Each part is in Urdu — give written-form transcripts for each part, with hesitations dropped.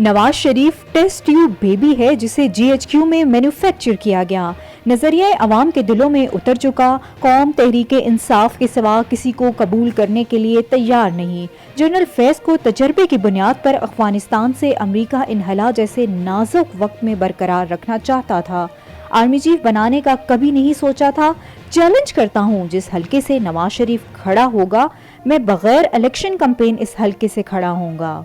Nawaz Sharif test tube baby ہے جسے جی ایچ کیو میں مینوفیکچر کیا گیا. نظریہ عوام کے دلوں میں اتر چکا. قوم تحریک انصاف کے سوا کسی کو قبول کرنے کے لیے تیار نہیں. جنرل فیض کو تجربے کی بنیاد پر افغانستان سے امریکہ انخلا جیسے نازک وقت میں برقرار رکھنا چاہتا تھا. آرمی چیف بنانے کا کبھی نہیں سوچا تھا. چیلنج کرتا ہوں جس حلقے سے نواز شریف کھڑا ہوگا میں بغیر الیکشن کمپین اس حلقے سے کھڑا ہوں گا.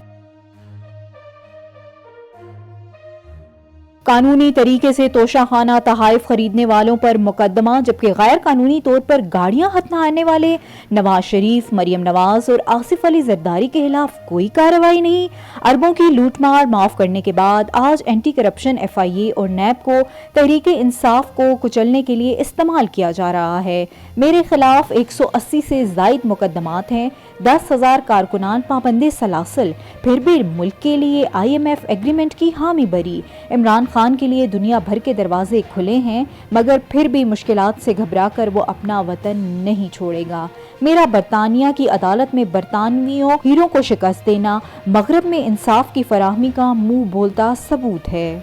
قانونی طریقے سے توشہ خانہ تحائف خریدنے والوں پر مقدمہ جبکہ غیر قانونی طور پر گاڑیاں ہتھیانے والے نواز شریف، مریم نواز اور آصف علی زرداری کے خلاف کوئی کارروائی نہیں. اربوں کی لوٹ مار معاف کرنے کے بعد آج اینٹی کرپشن ایف آئی اے اور نیب کو تحریک انصاف کو کچلنے کے لیے استعمال کیا جا رہا ہے. میرے خلاف 180 سے زائد مقدمات ہیں. 10,000 کارکنان پابند سلاسل. پھر بھی ملک کے لیے آئی ایم ایف ایگریمنٹ کی حامی بری. عمران خان کے لیے دنیا بھر کے دروازے کھلے ہیں مگر پھر بھی مشکلات سے گھبرا کر وہ اپنا وطن نہیں چھوڑے گا. میرا برطانیہ کی عدالت میں برطانویوں ہیروں کو شکست دینا مغرب میں انصاف کی فراہمی کا منہ بولتا ثبوت ہے.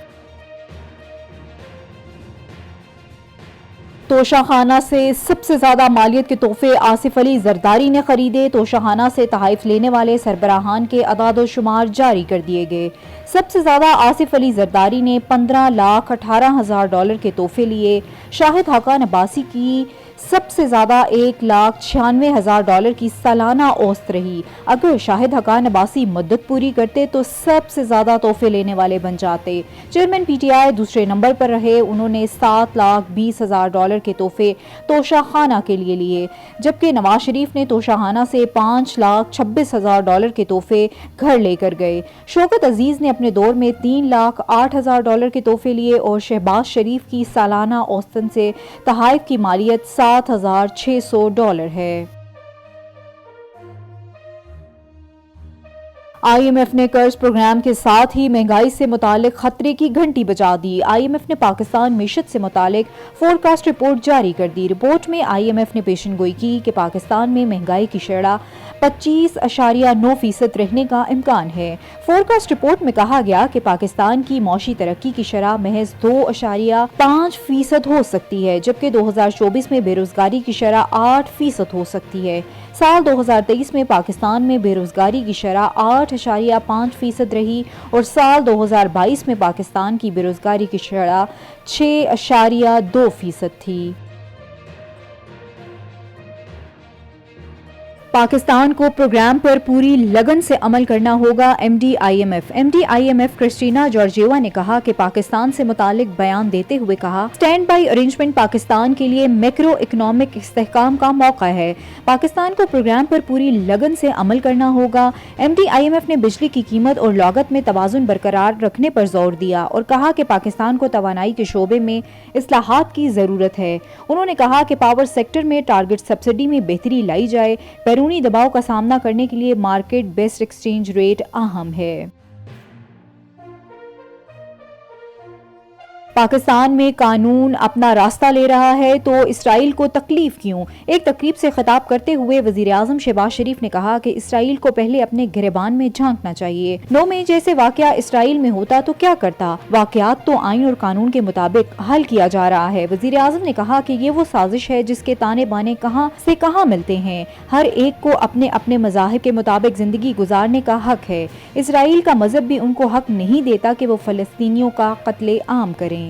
توشہ خانہ سے سب سے زیادہ مالیت کے تحفے آصف علی زرداری نے خریدے. توشہ خانہ سے تحائف لینے والے سربراہان کے اعداد و شمار جاری کر دیے گئے. سب سے زیادہ آصف علی زرداری نے $15,18,000 کے تحفے لیے. شاہد حقان عباسی کی سب سے زیادہ $1,96,000 کی سالانہ اوسط رہی. اگر شاہد حقان عباسی مدت پوری کرتے تو سب سے زیادہ تحفے لینے والے بن جاتے. چیئرمین پی ٹی آئی دوسرے نمبر پر رہے. انہوں نے $7,20,000 کے تحفے توشہ خانہ کے لیے لیے جبکہ نواز شریف نے توشہ خانہ سے $5,26,000 کے تحفے گھر لے کر گئے. شوکت عزیز نے اپنے دور میں $3,08,000 کے تحفے لیے اور شہباز شریف کی سالانہ اوسطن سے تحائف کی مالیت $7,600 ہے. آئی ایم ایف نے قرض پروگرام کے ساتھ ہی مہنگائی سے متعلق خطرے کی گھنٹی بجا دی. آئی ایم ایف نے پاکستان معیشت سے متعلق فورکاسٹ رپورٹ جاری کر دی. رپورٹ میں آئی ایم ایف نے پیشن گوئی کی کہ پاکستان میں مہنگائی کی شرح 25.9% رہنے کا امکان ہے. فورکاسٹ رپورٹ میں کہا گیا کہ پاکستان کی معاشی ترقی کی شرح محض 2.5% ہو سکتی ہے جبکہ 2024 میں بے روزگاری کی شرح 8% ہو سکتی ہے. سال 2023 میں پاکستان میں بے روزگاری کی شرح 8.5% رہی اور سال 2022 میں پاکستان کی بے روزگاری کی شرح 6.2% تھی. پاکستان کو پروگرام پر پوری لگن سے عمل کرنا ہوگا. M D I M F Kristalina Georgieva نے کہا کہ پاکستان سے متعلق بیان دیتے ہوئے کہا اسٹینڈ بائی ارینجمنٹ پاکستان کے لیے میکرو اکنامک استحکام کا موقع ہے. پاکستان کو پروگرام پر پوری لگن سے عمل کرنا ہوگا. M D I M F نے بجلی کی قیمت اور لاگت میں توازن برقرار رکھنے پر زور دیا اور کہا کہ پاکستان کو توانائی کے شعبے میں اصلاحات کی ضرورت ہے. انہوں نے کہا کہ پاور سیکٹر میں ٹارگٹ سبسڈی میں بہتری لائی جائے. بیرونی دباؤ کا سامنا کرنے کے لیے مارکیٹ بیسڈ ایکسچینج ریٹ اہم ہے. پاکستان میں قانون اپنا راستہ لے رہا ہے تو اسرائیل کو تکلیف کیوں؟ ایک تقریب سے خطاب کرتے ہوئے وزیر اعظم شہباز شریف نے کہا کہ اسرائیل کو پہلے اپنے گریبان میں جھانکنا چاہیے. 9 مئی جیسے واقعہ اسرائیل میں ہوتا تو کیا کرتا؟ واقعات تو آئین اور قانون کے مطابق حل کیا جا رہا ہے. وزیر اعظم نے کہا کہ یہ وہ سازش ہے جس کے تانے بانے کہاں سے کہاں ملتے ہیں. ہر ایک کو اپنے اپنے مذاہب کے مطابق زندگی گزارنے کا حق ہے. اسرائیل کا مذہب بھی ان کو حق نہیں دیتا کہ وہ فلسطینیوں کا قتل عام کریں.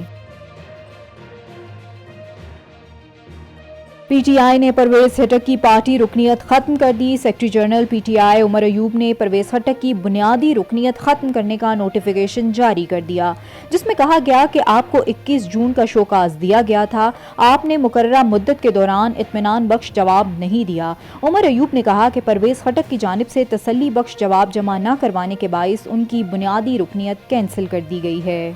پی ٹی آئی نے پرویز خٹک کی پارٹی رکنیت ختم کر دی. Secretary general P T I Omar Ayub نے پرویز خٹک کی بنیادی رکنیت ختم کرنے کا نوٹیفیکیشن جاری کر دیا جس میں کہا گیا کہ آپ کو 21 جون کا شوکاز دیا گیا تھا. آپ نے مقررہ مدت کے دوران اطمینان بخش جواب نہیں دیا. عمر ایوب نے کہا کہ پرویز خٹک کی جانب سے تسلی بخش جواب جمع نہ کروانے کے باعث ان کی بنیادی رکنیت کینسل کر دی گئی ہے.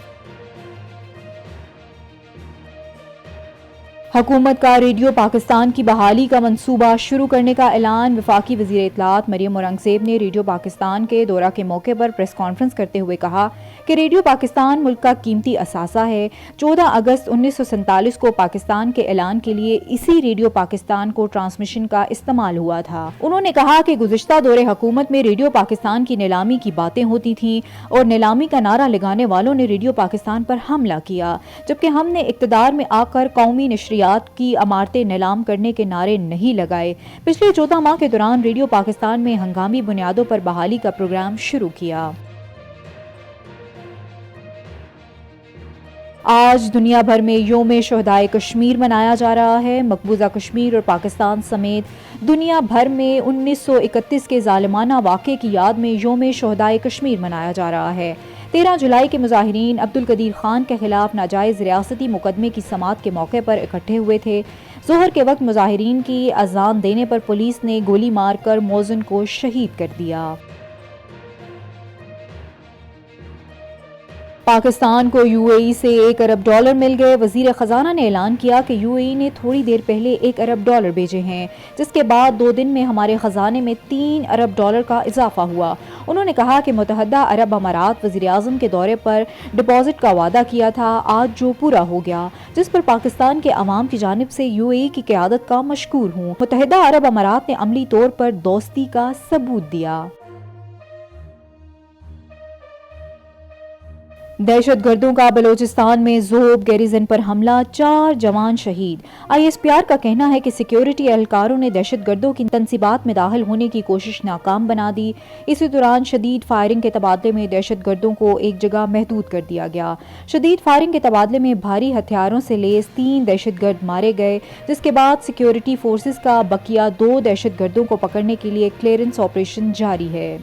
حکومت کا ریڈیو پاکستان کی بحالی کا منصوبہ شروع کرنے کا اعلان۔ وفاقی وزیر اطلاعات مریم اورنگزیب نے ریڈیو پاکستان کے دورہ کے موقع پر پریس کانفرنس کرتے ہوئے کہا کہ ریڈیو پاکستان ملک کا قیمتی اثاثہ ہے۔ 14 اگست 1947 کو پاکستان کے اعلان کے لیے اسی ریڈیو پاکستان کو ٹرانسمیشن کا استعمال ہوا تھا۔ انہوں نے کہا کہ گزشتہ دور حکومت میں ریڈیو پاکستان کی نیلامی کی باتیں ہوتی تھیں اور نیلامی کا نعرہ لگانے والوں نے ریڈیو پاکستان پر حملہ کیا، جبکہ ہم نے اقتدار میں آ کر قومی نشریات کی عمارتیں نیلام کرنے کے نعرے نہیں لگائے۔ پچھلے 14 ماہ کے دوران ریڈیو پاکستان میں ہنگامی بنیادوں پر بحالی کا پروگرام شروع کیا۔ آج دنیا بھر میں یوم شہدائے کشمیر منایا جا رہا ہے۔ مقبوضہ کشمیر اور پاکستان سمیت دنیا بھر میں 1931 کے ظالمانہ واقعے کی یاد میں یوم شہدائے کشمیر منایا جا رہا ہے۔ 13 جولائی کے مظاہرین عبدالقدیر خان کے خلاف ناجائز ریاستی مقدمے کی سماعت کے موقع پر اکٹھے ہوئے تھے۔ ظہر کے وقت مظاہرین کی اذان دینے پر پولیس نے گولی مار کر مؤذن کو شہید کر دیا۔ پاکستان کو یو اے ای سے $1 ارب مل گئے۔ وزیر خزانہ نے اعلان کیا کہ یو اے ای نے تھوڑی دیر پہلے $1 ارب بھیجے ہیں، جس کے بعد 2 دن میں ہمارے خزانے میں $3 ارب کا اضافہ ہوا۔ انہوں نے کہا کہ متحدہ عرب امارات وزیر اعظم کے دورے پر ڈپازٹ کا وعدہ کیا تھا، آج جو پورا ہو گیا، جس پر پاکستان کے عوام کی جانب سے یو اے ای کی قیادت کا مشکور ہوں۔ متحدہ عرب امارات نے عملی طور پر دوستی کا ثبوت دیا۔ دہشت گردوں کا بلوچستان میں ذوب گیریزن پر حملہ، 4 جوان شہید۔ آئی ایس پی آر کا کہنا ہے کہ سیکیورٹی اہلکاروں نے دہشت گردوں کی تنصیبات میں داخل ہونے کی کوشش ناکام بنا دی۔ اسی دوران شدید فائرنگ کے تبادلے میں دہشت گردوں کو ایک جگہ محدود کر دیا گیا۔ شدید فائرنگ کے تبادلے میں بھاری ہتھیاروں سے لیس 3 دہشت گرد مارے گئے، جس کے بعد سیکیورٹی فورسز کا بقیہ 2 دہشت گردوں کو پکڑنے کے لیے کلیئرنس آپریشن جاری ہے۔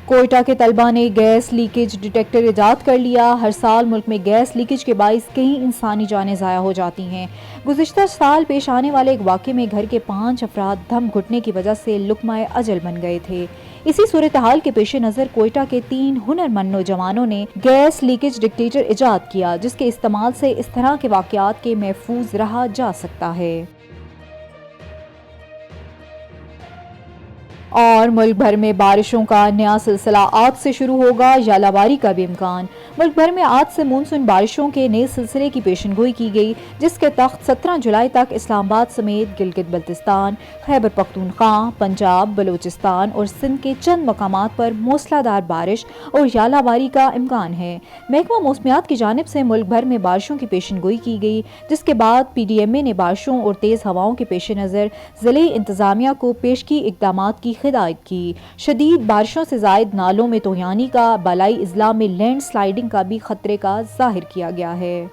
کوئٹہ کے طلبہ نے گیس لیکیج ڈیٹیکٹر ایجاد کر لیا۔ ہر سال ملک میں گیس لیکیج کے باعث کئی انسانی جانیں ضائع ہو جاتی ہیں۔ گزشتہ سال پیش آنے والے ایک واقعے میں گھر کے 5 افراد دم گھٹنے کی وجہ سے لقمہ اجل بن گئے تھے۔ اسی صورتحال کے پیش نظر کوئٹہ کے 3 ہنرمند نوجوانوں نے گیس لیکیج ڈیٹیکٹر ایجاد کیا، جس کے استعمال سے اس طرح کے واقعات کے محفوظ رہا جا سکتا ہے۔ اور ملک بھر میں بارشوں کا نیا سلسلہ آج سے شروع ہوگا، ژالہ باری کا بھی امکان۔ ملک بھر میں آج سے مونسون بارشوں کے نئے سلسلے کی پیشن گوئی کی گئی، جس کے تحت 17 جولائی تک اسلام آباد سمیت گلگت بلتستان، خیبر پختونخوا، پنجاب، بلوچستان اور سندھ کے چند مقامات پر موسلا دھار بارش اور ژالہ باری کا امکان ہے۔ محکمہ موسمیات کی جانب سے ملک بھر میں بارشوں کی پیشن گوئی کی گئی، جس کے بعد پی ڈی ایم اے نے بارشوں اور تیز ہواؤں کے پیش نظر ضلعی انتظامیہ کو پیشگی اقدامات کی ہدایت کی۔ شدید بارشوں سے زائد نالوں میں توہیانی کا، بالائی اضلاع میں لینڈ سلائیڈنگ کا بھی خطرے کا ظاہر کیا گیا ہے۔